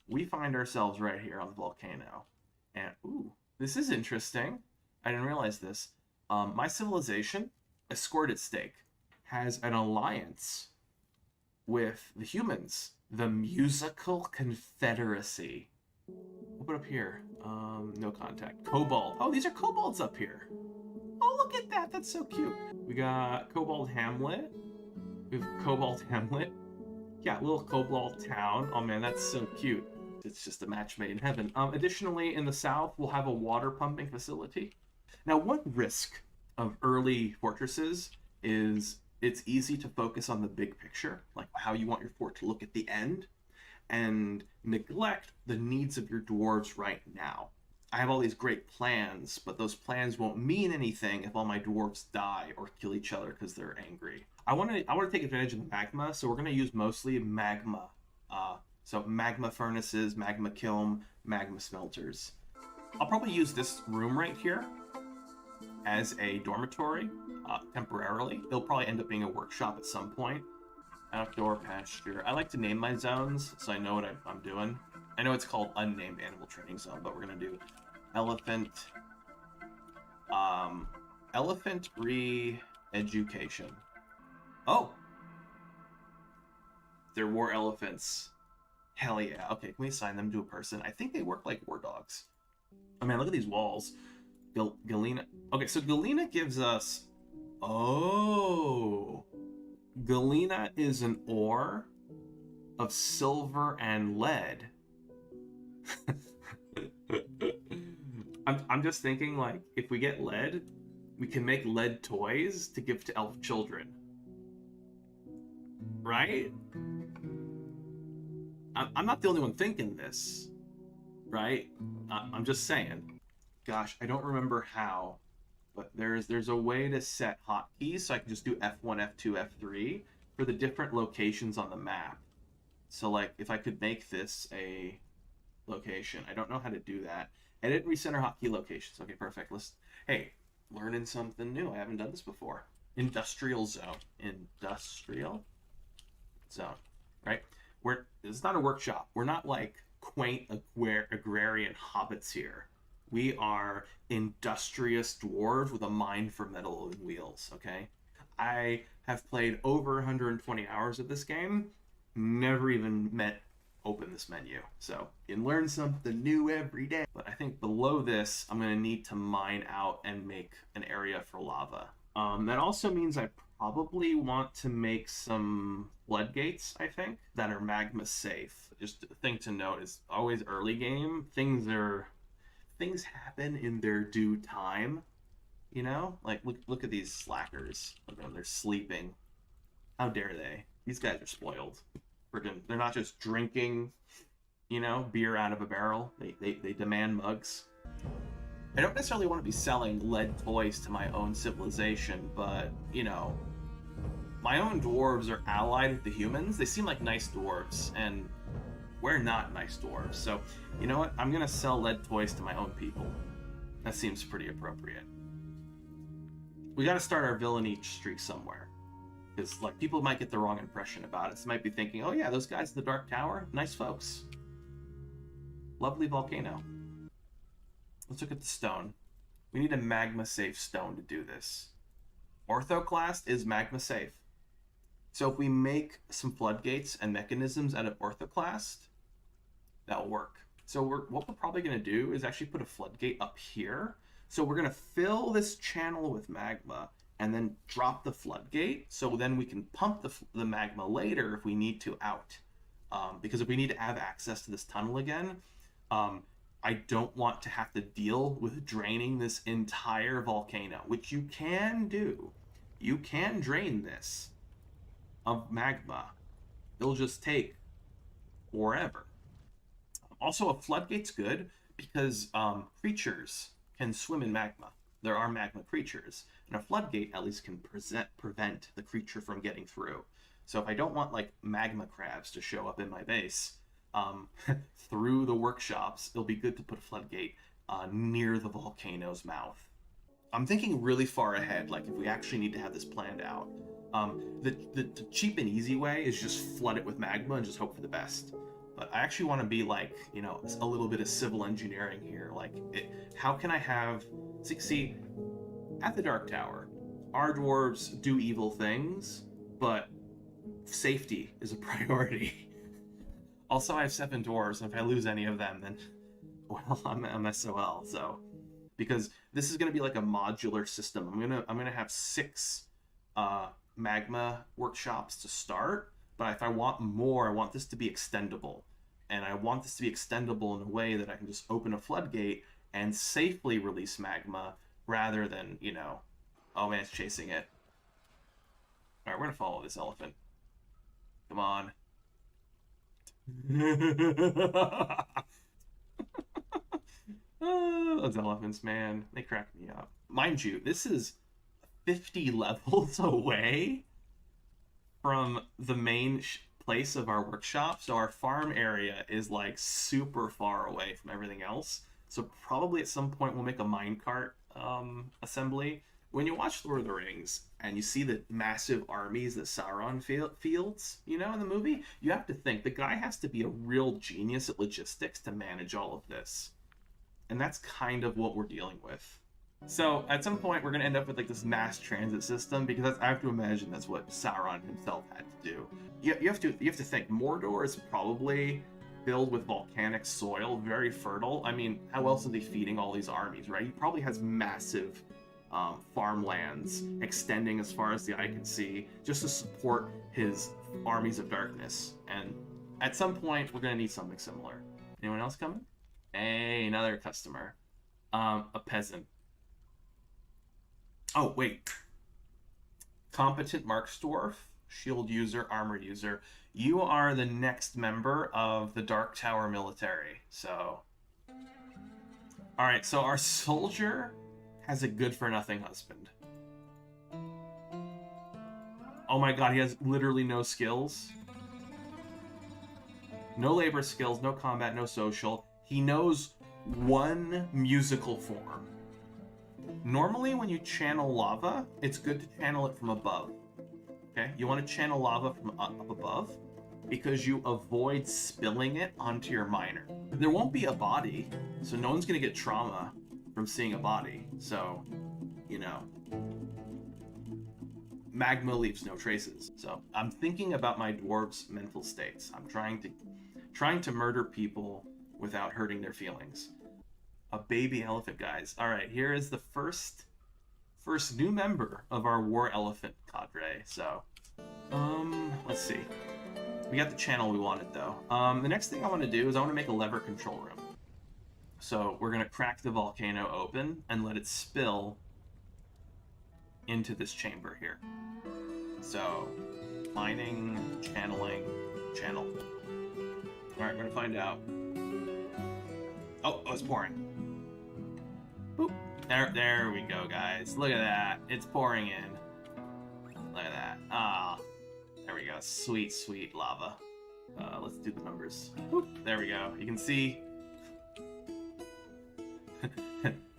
we find ourselves right here on the volcano. And, ooh, this is interesting. I didn't realize this. My civilization, a scored at stake, has an alliance with the humans, the Musical Confederacy. Open up here. No contact. Cobalt. Oh, these are kobolds up here. Oh, look at that. That's so cute. We got Cobalt Hamlet. We have Cobalt Hamlet. Yeah, little Cobalt town. Oh man, that's so cute. It's just a match made in heaven. Additionally, in the south, we'll have a water pumping facility. Now, one risk of early fortresses is it's easy to focus on the big picture, like how you want your fort to look at the end, and neglect the needs of your dwarves right now. I have all these great plans, but those plans won't mean anything if all my dwarves die or kill each other because they're angry. I want to take advantage of the magma, so we're going to use mostly magma. So magma furnaces, magma kiln, magma smelters. I'll probably use this room right here as a dormitory temporarily. It'll probably end up being a workshop at some point. Outdoor pasture. I like to name my zones so I know what I'm doing. I know it's called unnamed animal training zone, but we're gonna do elephant, elephant re-education. Oh, there were elephants. Hell yeah. Okay, can we assign them to a person? I think they work like war dogs. Oh man, look at these walls. Galena. Okay, so Galena gives us. Oh, Galena is an ore of silver and lead. I'm just thinking, like, if we get lead, we can make lead toys to give to elf children. Right? I'm not the only one thinking this. Right? I'm just saying. Gosh, I don't remember how, but there's a way to set hotkeys, so I can just do F1, F2, F3 for the different locations on the map. So, like, if I could make this a location, I don't know how to do that. Edit recenter hotkey locations. Okay, perfect. Hey, learning something new. I haven't done this before. Industrial zone. Industrial zone. Right? It's not a workshop. We're not like quaint agrarian hobbits here. We are industrious dwarves with a mind for metal and wheels, okay? I have played over 120 hours of this game, never even open this menu. So you can learn something new every day. But I think below this, I'm gonna need to mine out and make an area for lava. That also means I probably want to make some floodgates, I think, that are magma safe. Just a thing to note is always early game, things happen in their due time, you know? Like, look at these slackers. Look at them, they're sleeping. How dare they? These guys are spoiled. They're not just drinking, beer out of a barrel. They demand mugs. I don't necessarily want to be selling lead toys to my own civilization, but, my own dwarves are allied with the humans. They seem like nice dwarves, and we're not nice dwarves. So, you know what? I'm going to sell lead toys to my own people. That seems pretty appropriate. We got to start our villainy streak somewhere. Because, like, people might get the wrong impression about us. They might be thinking, oh yeah, those guys in the Dark Tower, nice folks. Lovely volcano. Let's look at the stone. We need a magma-safe stone to do this. Orthoclast is magma-safe. So if we make some floodgates and mechanisms out of orthoclast, that'll work. So what we're probably going to do is actually put a floodgate up here. So we're going to fill this channel with magma and then drop the floodgate. So then we can pump the magma later if we need to out. Because if we need to have access to this tunnel again, I don't want to have to deal with draining this entire volcano, which you can do. You can drain this of magma. It'll just take forever. Also, a floodgate's good because creatures can swim in magma. There are magma creatures, and a floodgate at least can prevent the creature from getting through. So if I don't want like magma crabs to show up in my base through the workshops, it'll be good to put a floodgate near the volcano's mouth. I'm thinking really far ahead, like if we actually need to have this planned out. The cheap and easy way is just flood it with magma and just hope for the best. But I actually want to be like, you know, a little bit of civil engineering here. Like, how can I have... See, at the Dark Tower, our dwarves do evil things, but safety is a priority. Also, I have 7 dwarves, and if I lose any of them, then, well, I'm SOL, so... Because this is going to be like a modular system. I'm gonna have 6 magma workshops to start, but if I want more, I want this to be extendable. And I want this to be extendable in a way that I can just open a floodgate and safely release magma rather than, you know, oh man, it's chasing it. All right, we're gonna follow this elephant. Come on. Oh, those elephants, man, they crack me up. Mind you, this is 50 levels away from the main place of our workshop, so our farm area is like super far away from everything else. So probably at some point we'll make a minecart assembly. When you watch Lord of the Rings and you see the massive armies that Sauron fields, you know, in the movie, you have to think the guy has to be a real genius at logistics to manage all of this. And that's kind of what we're dealing with. So at some point we're going to end up with like this mass transit system, because I have to imagine that's what Sauron himself had to do. You have to think Mordor is probably filled with volcanic soil, very fertile. I mean, how else is he feeding all these armies, right? He probably has massive farmlands extending as far as the eye can see, just to support his armies of darkness. And at some point we're going to need something similar. Anyone else coming? Hey, another customer. A peasant. Oh, wait. Competent Marks Dwarf, shield user, armor user. You are the next member of the Dark Tower military. So, all right. So our soldier has a good-for-nothing husband. Oh my god, he has literally no skills. No labor skills, no combat, no social. He knows 1 musical form. Normally, when you channel lava, it's good to channel it from above. Okay? You want to channel lava from up above because you avoid spilling it onto your miner. There won't be a body, so no one's going to get trauma from seeing a body. So, you know, magma leaves no traces. So I'm thinking about my dwarves' mental states. I'm trying to murder people without hurting their feelings. A baby elephant, guys. All right, here is the first new member of our war elephant cadre. So, let's see. We got the channel we wanted, though. The next thing I want to do is I want to make a lever control room. So we're gonna crack the volcano open and let it spill into this chamber here. So, mining, channeling, channel. All right, we're gonna find out. Oh, it's pouring. Boop. There we go, guys. Look at that. It's pouring in. Look at that. Ah, there we go. Sweet, sweet lava. Let's do the numbers. Boop. There we go. You can see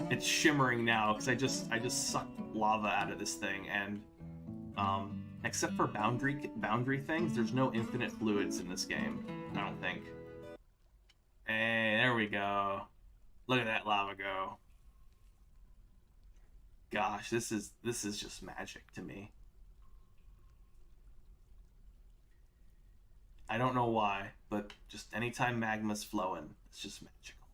it's shimmering now because I just sucked lava out of this thing, and except for boundary things, there's no infinite fluids in this game, I don't think. Hey, there we go. Look at that lava go. Gosh, this is just magic to me. I don't know why, but just anytime magma's flowing, it's just magical.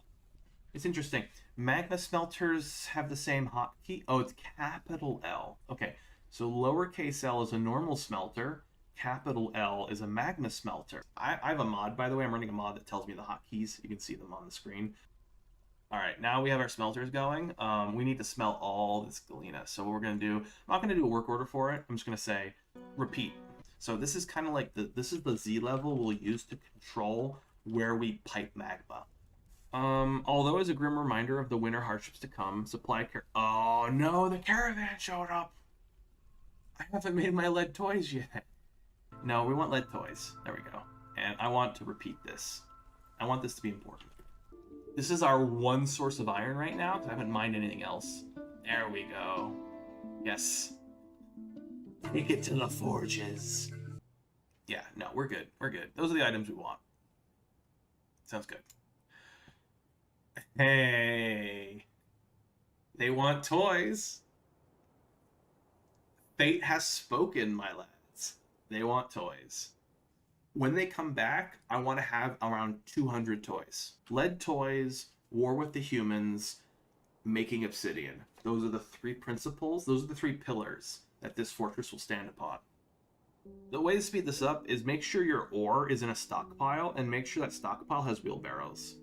It's interesting. Magma smelters have the same hotkey. Oh, it's capital L. Okay, so lowercase l is a normal smelter. Capital L is a magma smelter. I have a mod, by the way. I'm running a mod that tells me the hotkeys. You can see them on the screen. All right, now we have our smelters going. We need to smelt all this galena. So what we're going to do, I'm not going to do a work order for it. I'm just going to say repeat. So this is kind of like this is the Z level we'll use to control where we pipe magma. Although as a grim reminder of the winter hardships to come, oh no, the caravan showed up. I haven't made my lead toys yet. No, we want lead toys. There we go. And I want to repeat this. I want this to be important. This is our one source of iron right now, because I haven't mined anything else. There we go. Yes. Take it to the forges. Yeah, no, we're good. We're good. Those are the items we want. Sounds good. Hey, they want toys. Fate has spoken, my lads. They want toys. When they come back, I want to have around 200 toys. Lead toys, war with the humans, making obsidian. Those are the three principles. Those are the three pillars that this fortress will stand upon. The way to speed this up is make sure your ore is in a stockpile and make sure that stockpile has wheelbarrows.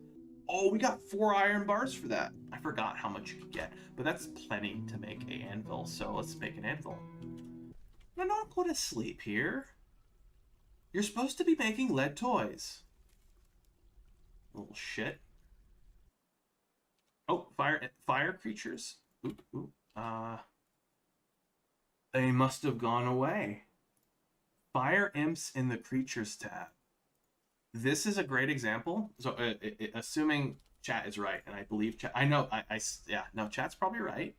Oh, we got 4 iron bars for that. I forgot how much you could get, but that's plenty to make an anvil, so let's make an anvil. No, don't go to sleep here. You're supposed to be making lead toys. Little shit. Oh, fire creatures. Ooh. They must have gone away. Fire imps in the creatures tab. This is a great example. So, assuming chat is right, and I believe chat. I know. Yeah. No, chat's probably right.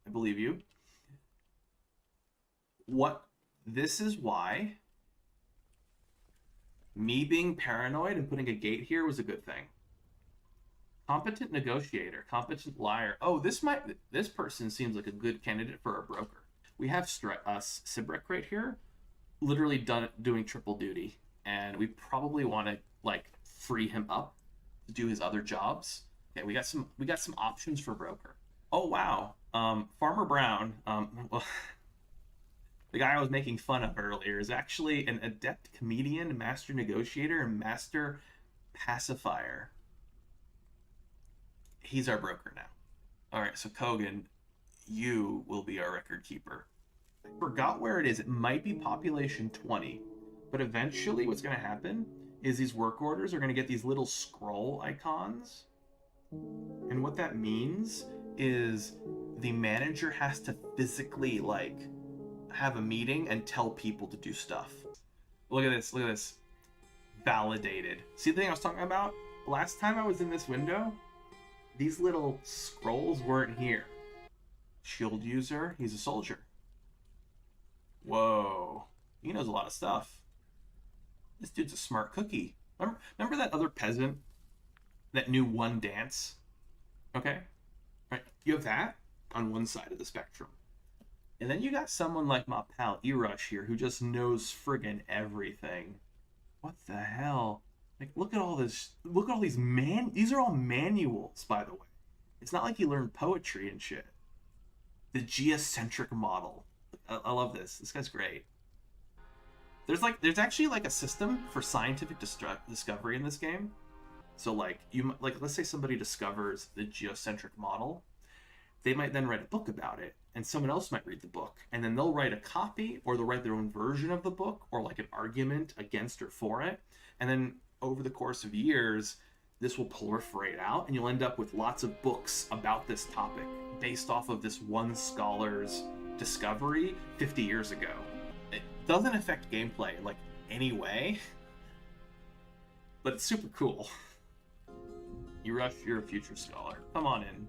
I believe you. This is why me being paranoid and putting a gate here was a good thing. Competent negotiator, competent liar. Oh, this person seems like a good candidate for a broker. We have Sibrek right here, literally doing triple duty, and we probably want to like free him up to do his other jobs. Okay, we got some options for broker. Oh wow, Farmer Brown. Well, the guy I was making fun of earlier is actually an adept comedian, master negotiator, and master pacifier. He's our broker now. All right, so Kogan, you will be our record keeper. I forgot where it is. It might be population 20, but eventually what's going to happen is these work orders are going to get these little scroll icons. And what that means is the manager has to physically like have a meeting and tell people to do stuff. Look at this. Validated. See the thing I was talking about? Last time I was in this window, these little scrolls weren't here. Shield user, he's a soldier. Whoa. He knows a lot of stuff. This dude's a smart cookie. Remember that other peasant that knew one dance? Okay? Right. You have that on one side of the spectrum. And then you got someone like my pal Erush here who just knows friggin' everything. What the hell? Like, look at all this. Look at all these these are all manuals, by the way. It's not like he learned poetry and shit. The geocentric model. I love this. This guy's great. There's actually like a system for scientific discovery in this game. So like let's say somebody discovers the geocentric model. They might then write a book about it, and someone else might read the book, and then they'll write a copy, or they'll write their own version of the book, or like an argument against or for it. And then over the course of years, this will proliferate out, and you'll end up with lots of books about this topic based off of this one scholar's discovery 50 years ago. It doesn't affect gameplay like any way, but it's super cool. Erush, you're a future scholar. Come on in.